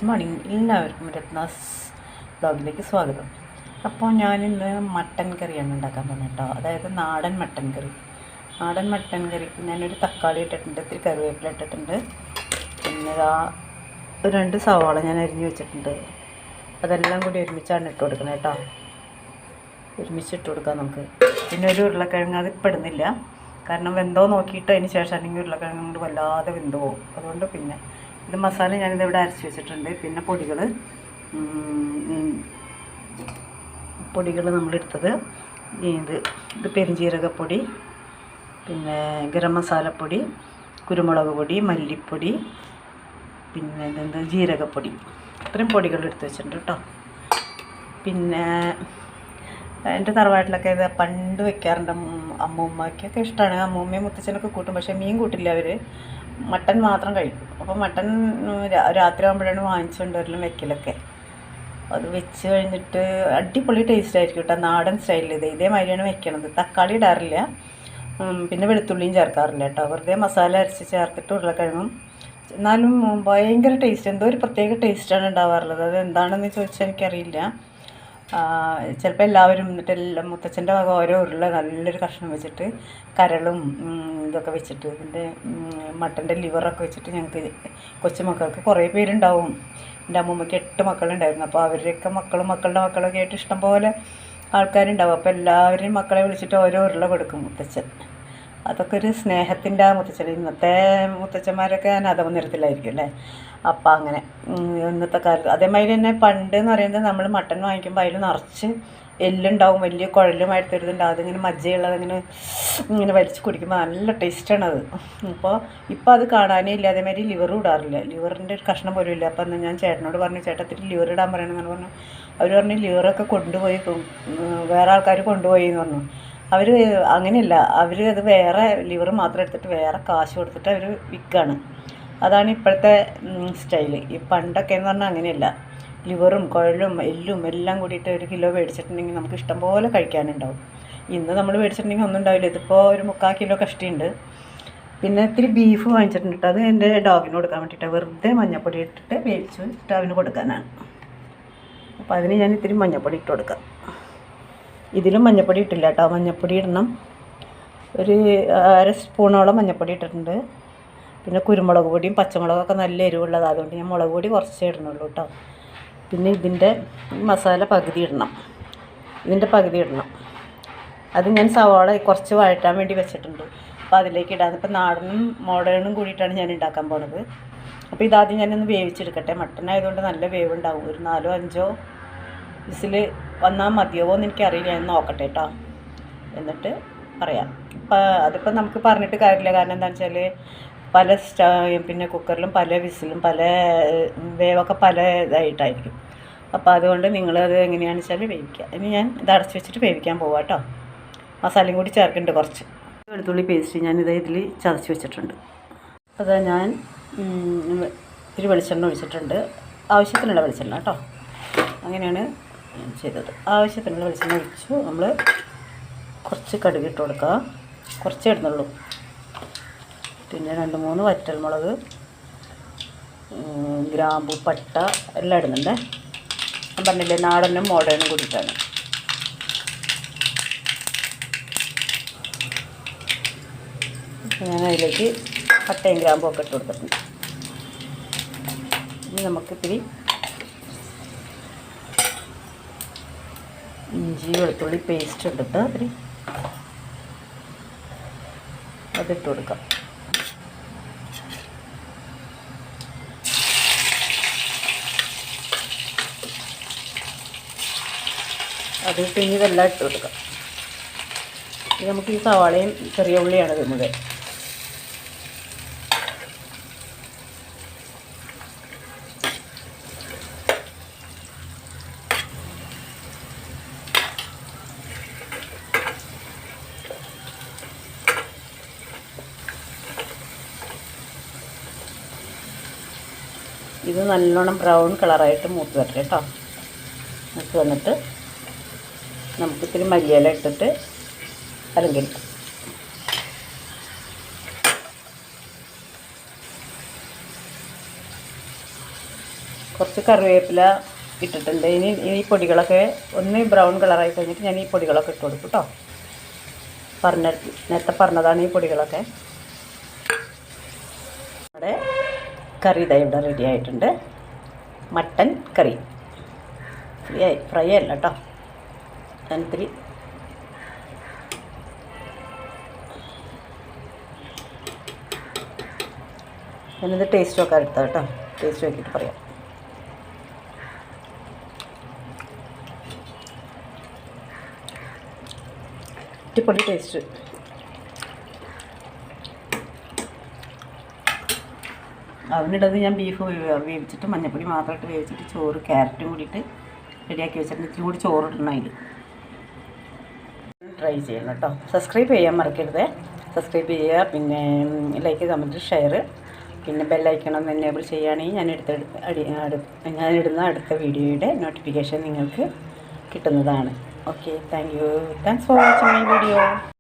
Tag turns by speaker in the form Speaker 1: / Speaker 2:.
Speaker 1: Good morning, എല്ലാവർക്കും രത്നാസ് ബ്ലോഗിലേക്ക് സ്വാഗതം. അപ്പോൾ ഞാനിന്ന് മട്ടൻ കറിയാണ് ഉണ്ടാക്കാൻ പോകുന്നത് കേട്ടോ. അതായത് നാടൻ മട്ടൻ കറി. നാടൻ മട്ടൻ കറിക്ക് ഞാനൊരു തക്കാളി ഇട്ടിട്ടുണ്ട്, ഇത്തിരി കറിവേപ്പില ഇട്ടിട്ടുണ്ട്, പിന്നെ രണ്ട് സവാള ഞാൻ അരിഞ്ഞ് വെച്ചിട്ടുണ്ട്. അതെല്ലാം കൂടി ഒരുമിച്ചാണ് ഇട്ട് കൊടുക്കുന്നത് കേട്ടോ. ഒരുമിച്ചിട്ട് കൊടുക്കാം നമുക്ക്. പിന്നെ ഒരു ഉരുളക്കിഴങ്ങ് അത് ഇടുന്നില്ല, കാരണം വെന്തോ നോക്കിയിട്ട് അതിന് ശേഷം അല്ലെങ്കിൽ ഉരുളക്കിഴങ്ങ് കൊണ്ട് വല്ലാതെ വെന്ത് പോകും. അതുകൊണ്ട് പിന്നെ ഇത് മസാല ഞാനിതിവിടെ അരച്ച് വെച്ചിട്ടുണ്ട്. പിന്നെ പൊടികൾ നമ്മളെടുത്തത് ഇത് പെരുംജീരകപ്പൊടി, പിന്നെ ഗരം മസാലപ്പൊടി, കുരുമുളക് പൊടി, മല്ലിപ്പൊടി, പിന്നെ ജീരകപ്പൊടി, ഇത്രയും പൊടികൾ എടുത്ത് വെച്ചിട്ടുണ്ട് കേട്ടോ. പിന്നെ എൻ്റെ തറവാട്ടിലൊക്കെ ഇത് പണ്ട് വെക്കാറുണ്ട്. അമ്മൂമ്മയ്ക്കൊക്കെ ഇഷ്ടമാണ്. അമ്മൂമ്മയും മുത്തച്ഛനൊക്കെ കൂട്ടും, പക്ഷേ മീൻ കൂട്ടില്ല അവർ. മട്ടൻ മാത്രം കഴിക്കും. അപ്പോൾ മട്ടൻ രാത്രി ആകുമ്പോഴാണ് വാങ്ങിച്ചുകൊണ്ട് വരലും വെക്കലൊക്കെ. അത് വെച്ച് കഴിഞ്ഞിട്ട് അടിപൊളി ടേസ്റ്റ് ആയിരിക്കും കേട്ടോ. നാടൻ സ്റ്റൈലിൽ ഇതേമാതിരിയാണ് വെക്കണത്. തക്കാളി ഇടാറില്ല, പിന്നെ വെളുത്തുള്ളിയും ചേർക്കാറില്ല കേട്ടോ. വെറുതെ മസാല അരച്ച് ചേർത്തിട്ട് ഉരുളക്കിഴങ്ങും. എന്നാലും ഭയങ്കര ടേസ്റ്റ്, എന്തോ ഒരു പ്രത്യേക ടേസ്റ്റാണ് ഉണ്ടാവാറുള്ളത്. അത് എന്താണെന്ന് ചോദിച്ചാൽ എനിക്കറിയില്ല. ചിലപ്പോൾ എല്ലാവരും എന്നിട്ട് മുത്തച്ഛൻ്റെ വക ഓരോ ഉരുള നല്ലൊരു കഷ്ണം വെച്ചിട്ട് കരളും ഇതൊക്കെ വെച്ചിട്ട് ഇതിൻ്റെ മട്ടൻ്റെ ലിവറൊക്കെ വെച്ചിട്ട് ഞങ്ങൾക്ക് കൊച്ചുമക്കൾക്ക് കുറേ പേരുണ്ടാവും. എൻ്റെ അമ്മൂമ്മയ്ക്ക് 8 മക്കളുണ്ടായിരുന്നു. അപ്പോൾ അവരുടെയൊക്കെ മക്കളുടെ മക്കളൊക്കെ ആയിട്ട് ഇഷ്ടംപോലെ ആൾക്കാരുണ്ടാവും. അപ്പോൾ എല്ലാവരെയും മക്കളെ വിളിച്ചിട്ട് ഓരോ ഉരുള കൊടുക്കും മുത്തച്ഛൻ. അതൊക്കെ ഒരു സ്നേഹത്തിൻ്റെ മുത്തച്ഛൻ. ഇന്നത്തെ മുത്തച്ഛന്മാരൊക്കെ അധമനിരത്തിലായിരിക്കും അല്ലേ. അപ്പം അങ്ങനെ ഇന്നത്തെ കാലത്ത് അതേമാതിരി തന്നെ പണ്ട് എന്ന് പറയുന്നത് നമ്മൾ മട്ടൻ വാങ്ങിക്കുമ്പോൾ അതിൽ നിറച്ച് എല്ലുണ്ടാവും, വലിയ കുഴലുമായിട്ട് തരുന്നുണ്ട്. അതിങ്ങനെ മജ്ജയുള്ളത് ഇങ്ങനെ വലിച്ച് കുടിക്കുമ്പോൾ നല്ല ടേസ്റ്റാണത്. ഇപ്പോൾ അത് കാണാനേ ഇല്ല. അതേമാതിരി ലിവറും ഇടാറില്ല, ലിവറിൻ്റെ ഒരു കഷ്ണം പോലും ഇല്ല. അപ്പം ഞാൻ ചേട്ടനോട് പറഞ്ഞു, ചേട്ടാ ഇത്തിരി ലിവർ ഇടാൻ പറയണമെന്ന് പറഞ്ഞു. അവർ പറഞ്ഞു ലിവറൊക്കെ കൊണ്ടുപോയി, വേറെ ആൾക്കാർ കൊണ്ടുപോയി എന്ന് പറഞ്ഞു. അവർ അങ്ങനെയല്ല, അവർ അത് വേറെ ലിവർ മാത്രം എടുത്തിട്ട് വേറെ കാശ് കൊടുത്തിട്ട് അവർ വിൽക്കുകയാണ്. അതാണ് ഇപ്പോഴത്തെ സ്റ്റൈല്. ഈ പണ്ടൊക്കെ എന്ന് പറഞ്ഞാൽ അങ്ങനെയല്ല. ലിവറും കുഴലും എല്ലും എല്ലാം കൂടിയിട്ട് 1 കിലോ മേടിച്ചിട്ടുണ്ടെങ്കിൽ നമുക്ക് ഇഷ്ടംപോലെ കഴിക്കാനുണ്ടാവും. ഇന്ന് നമ്മൾ മേടിച്ചിട്ടുണ്ടെങ്കിൽ ഒന്നും ഉണ്ടാവില്ല. ഇതിപ്പോൾ ഒരു 3/4 കിലോ കഷ്ടിയുണ്ട്. പിന്നെ ഇത്തിരി ബീഫ് വാങ്ങിച്ചിട്ടുണ്ട്. അത് എൻ്റെ ഡോഗിന് കൊടുക്കാൻ വേണ്ടിയിട്ട് വെറുതെ മഞ്ഞൾപ്പൊടി ഇട്ടിട്ട് വേവിച്ച് ഇട്ട് അവന് കൊടുക്കാനാണ്. അപ്പോൾ അതിന് ഞാൻ ഇത്തിരി മഞ്ഞൾപ്പൊടി ഇട്ട് കൊടുക്കാം. ഇതിലും മഞ്ഞൾപ്പൊടി ഇട്ടില്ല കേട്ടോ. മഞ്ഞൾപ്പൊടി ഇടണം. ഒരു 1/2 സ്പൂണോളം മഞ്ഞൾപ്പൊടി ഇട്ടിട്ടുണ്ട്. പിന്നെ കുരുമുളക് പൊടിയും പച്ചമുളകൊക്കെ നല്ല എരിവുള്ളത്, അതുകൊണ്ട് ഞാൻ മുളക് പൊടി കുറച്ചേ ഇടുന്നുള്ളൂ കേട്ടോ. പിന്നെ ഇതിൻ്റെ മസാല പകുതി ഇടണം. അത് ഞാൻ സവാള കുറച്ച് വഴറ്റാൻ വേണ്ടി വെച്ചിട്ടുണ്ട്. അപ്പോൾ അതിലേക്ക് ഇടാൻ ഇപ്പോൾ നാടനും മോഡേണും കൂടിയിട്ടാണ് ഞാൻ ഉണ്ടാക്കാൻ പോണത്. അപ്പോൾ ഇതാദ്യം ഞാനൊന്ന് വേവിച്ചെടുക്കട്ടെ. മട്ടൻ ആയതുകൊണ്ട് നല്ല വേവുണ്ടാവും. ഒരു 4-5 വിസിൽ വന്നാൽ മതിയാവോ എന്ന് എനിക്കറിയില്ല. ഞാൻ നോക്കട്ടെ കേട്ടോ, എന്നിട്ട് പറയാം. അതിപ്പോൾ നമുക്ക് പറഞ്ഞിട്ട് കാര്യമില്ല. കാരണം എന്താണെന്ന് വെച്ചാൽ പിന്നെ കുക്കറിലും പല വിസിലും പല വേവൊക്കെ പല ഇതായിട്ടായിരിക്കും. അപ്പോൾ അതുകൊണ്ട് നിങ്ങളത് എങ്ങനെയാണെന്ന് വെച്ചാൽ വേവിക്കുക. ഇനി ഞാൻ ഇത് അടച്ച് വെച്ചിട്ട് വേവിക്കാൻ പോവാം കേട്ടോ. മസാലയും കൂടി ചേർക്കുന്നുണ്ട്. കുറച്ച് വെളുത്തുള്ളി പേസ്റ്റ് ഞാനിത് ഇതിൽ ചതച്ച് വെച്ചിട്ടുണ്ട്. അതാ ഞാൻ ഇത്തിരി വെളിച്ചെണ്ണ ഒഴിച്ചിട്ടുണ്ട്. ആവശ്യത്തിനുള്ള വെളിച്ചെണ്ണ കേട്ടോ. അങ്ങനെയാണ് ചെയ്തത്. ആവശ്യത്തിനുള്ള വെളിച്ചെണ്ണ ഒഴിച്ചു. നമ്മൾ കുറച്ച് കടുക് ഇട്ട് കൊടുക്കുക. കുറച്ചേ ഇടുന്നുള്ളൂ. പിന്നെ 2-3 വറ്റൽമുളക്, ഗ്രാമ്പു, പട്ട എല്ലാം ഇടുന്നുണ്ട്. ഞാൻ പറഞ്ഞില്ലേ നാടനും മോഡേണും കൂടിയിട്ടാണ്. ഞാൻ അതിലേക്ക് പട്ടയും ഗ്രാമ്പും ഒക്കെ ഇട്ട് കൊടുത്തിട്ടുണ്ട്. ഇനി നമുക്കിത്തിരി ഇഞ്ചി വെളുത്തുള്ളി പേസ്റ്റ് എടുത്തിട്ട് അതിട്ട് കൊടുക്കാം. അതിട്ട് ഇനി ഇതെല്ലാം ഇട്ട് കൊടുക്കാം. ഇത് നമുക്ക് ഈ സവാളയും ചെറിയ ഉള്ളിയാണ് തിന്നത്. ഇത് നല്ലോണം ബ്രൗൺ കളറായിട്ട് മൂത്ത് വരട്ടെ കേട്ടോ. മൂത്ത് വന്നിട്ട് നമുക്കിത്തിരി മല്ലിയില ഇട്ടിട്ട് അലങ്കരിക്കാം. കുറച്ച് കറിവേപ്പില ഇട്ടിട്ടുണ്ട്. ഇനി ഈ പൊടികളൊക്കെ ഒന്ന് ബ്രൗൺ കളറായി കഴിഞ്ഞിട്ട് ഞാൻ ഈ പൊടികളൊക്കെ ഇട്ട് കൊടുക്കും കേട്ടോ. നേരത്തെ പറഞ്ഞതാണ് ഈ പൊടികളൊക്കെ. നമ്മുടെ കറി ഇതാ ഇവിടെ റെഡി ആയിട്ടുണ്ട്. മട്ടൻ കറി ഫ്രൈ അല്ല കേട്ടോ. ഞാനിത്തിരി ഞാനിത് ടേസ്റ്റ് നോക്കാൻ എടുത്താൽ കേട്ടോ. ടേസ്റ്റ് നോക്കിയിട്ട് പറയാം. അടിപൊളി ടേസ്റ്റ്. അതിനിടത് ഞാൻ ബീഫ് വേവിച്ചിട്ട് മഞ്ഞപ്പൊടി മാത്രമായിട്ട് വേവിച്ചിട്ട് ചോറ് ക്യാരറ്റും കൂടിയിട്ട് റെഡിയാക്കി വെച്ചിട്ട് ഇത്തിരി കൂടി ചോറ് ഇടണം. അതിൽ ട്രൈ ചെയ്യണം കേട്ടോ. സബ്സ്ക്രൈബ് ചെയ്യാൻ മറക്കരുത്. സബ്സ്ക്രൈബ് ചെയ്യുക, പിന്നെ ലൈക്ക്, കമൻറ്റ്, ഷെയർ, പിന്നെ ബെല്ലൈക്കണം എനേബിൾ ചെയ്യുകയാണെങ്കിൽ ഞാനിടുന്ന അടുത്ത വീഡിയോയുടെ നോട്ടിഫിക്കേഷൻ നിങ്ങൾക്ക് കിട്ടുന്നതാണ്. Okay, thank you. Thanks for watching my video.